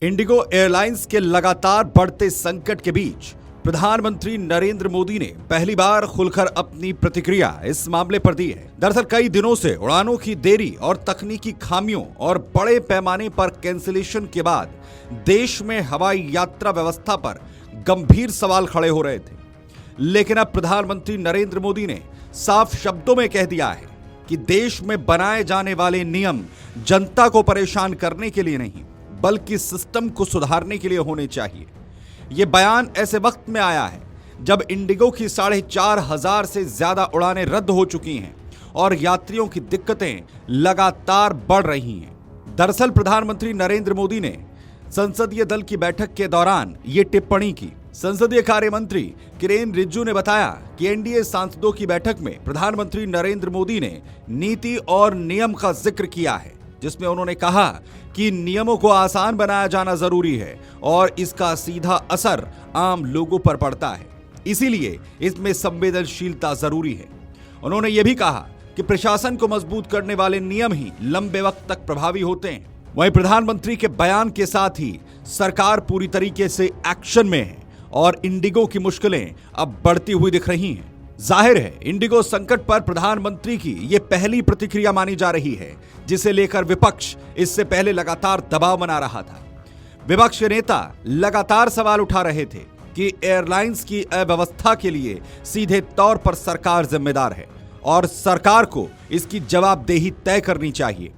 Indigo airlines के लगातार बढ़ते संकट के बीच प्रधानमंत्री नरेंद्र मोदी ने पहली बार खुलकर अपनी प्रतिक्रिया इस मामले पर दी है। दरअसल कई दिनों से उड़ानों की देरी और तकनीकी खामियों और बड़े पैमाने पर कैंसिलेशन के बाद देश में हवाई यात्रा व्यवस्था पर गंभीर सवाल खड़े हो रहे थे। लेकिन अब प्रधानमंत्री नरेंद्र मोदी ने साफ शब्दों में कह दिया है कि देश में बनाए जाने वाले नियम जनता को परेशान करने के लिए नहीं बल्कि सिस्टम को सुधारने के लिए होने चाहिए। यह बयान ऐसे वक्त में आया है जब इंडिगो की 4,500 से ज्यादा उड़ानें रद्द हो चुकी हैं और यात्रियों की दिक्कतें लगातार बढ़ रही हैं। दरअसल प्रधानमंत्री नरेंद्र मोदी ने संसदीय दल की बैठक के दौरान ये टिप्पणी की। संसदीय कार्य मंत्री किरेन रिजिजू ने बताया कि एनडीए सांसदों की बैठक में प्रधानमंत्री नरेंद्र मोदी ने नीति और नियम का जिक्र किया है, जिसमें उन्होंने कहा कि नियमों को आसान बनाया जाना जरूरी है और इसका सीधा असर आम लोगों पर पड़ता है, इसीलिए इसमें संवेदनशीलता जरूरी है। उन्होंने यह भी कहा कि प्रशासन को मजबूत करने वाले नियम ही लंबे वक्त तक प्रभावी होते हैं। वहीं प्रधानमंत्री के बयान के साथ ही सरकार पूरी तरीके से एक्शन में है और इंडिगो की मुश्किलें अब बढ़ती हुई दिख रही हैं। जाहिर है इंडिगो संकट पर प्रधानमंत्री की यह पहली प्रतिक्रिया मानी जा रही है, जिसे लेकर विपक्ष इससे पहले लगातार दबाव बना रहा था। विपक्ष के नेता लगातार सवाल उठा रहे थे कि एयरलाइंस की अव्यवस्था के लिए सीधे तौर पर सरकार जिम्मेदार है और सरकार को इसकी जवाबदेही तय करनी चाहिए।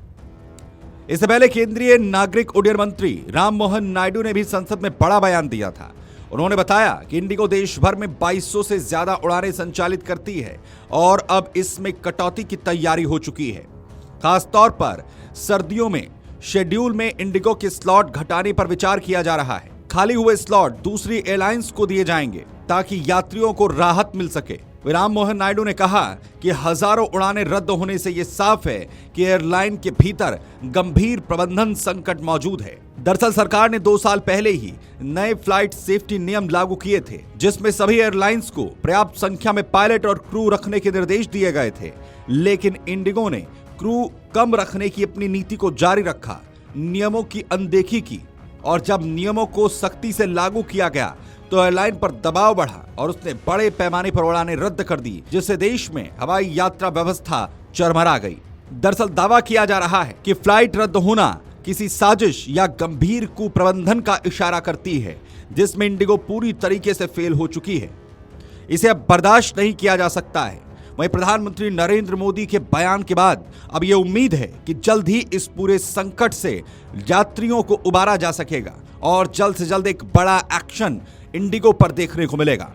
इससे पहले केंद्रीय नागरिक उड्डयन मंत्री राममोहन नायडू ने भी संसद में बड़ा बयान दिया था। उन्होंने बताया कि इंडिगो देश भर में 2200 से ज्यादा उड़ानें संचालित करती है और अब इसमें कटौती की तैयारी हो चुकी है। खासतौर पर सर्दियों में शेड्यूल में इंडिगो के स्लॉट घटाने पर विचार किया जा रहा है। खाली हुए स्लॉट दूसरी एयरलाइंस को दिए जाएंगे ताकि यात्रियों को राहत मिल सके। राममोहन नायडू ने कहा कि हजारों उड़ानें रद्द होने से यह साफ है कि एयरलाइन के भीतर गंभीर प्रबंधन संकट मौजूद है। दरअसल सरकार ने 2 साल पहले ही नए फ्लाइट सेफ्टी नियम लागू किए थे, जिसमें सभी एयरलाइंस को पर्याप्त संख्या में पायलट और क्रू रखने के निर्देश दिए गए थे। लेकिन इंडिगो ने क्रू कम रखने की अपनी नीति को जारी रखा, नियमों की अनदेखी की और जब नियमों को सख्ती से लागू किया गया तो एयरलाइन पर दबाव बढ़ा और उसने बड़े पैमाने पर उड़ानें रद्द कर दी, जिससे देश में हवाई यात्रा व्यवस्था चरमरा गई। दरअसल दावा किया जा रहा है कि फ्लाइट रद्द होना किसी साजिश या गंभीर कुप्रबंधन का इशारा करती है, जिसमें इंडिगो पूरी तरीके से फेल हो चुकी है। इसे अब बर्दाश्त नहीं किया जा सकता है। वहीं प्रधानमंत्री नरेंद्र मोदी के बयान के बाद अब यह उम्मीद है कि जल्द ही इस पूरे संकट से यात्रियों को उबारा जा सकेगा और जल्द से जल्द एक बड़ा एक्शन इंडिगो पर देखने को मिलेगा।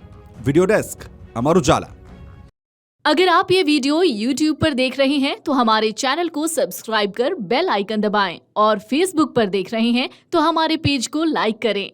Video desk Amar Ujala. अगर आप ये वीडियो YouTube पर देख रहे हैं तो हमारे चैनल को सब्सक्राइब कर बेल आइकन दबाएं और Facebook पर देख रहे हैं तो हमारे पेज को लाइक करें।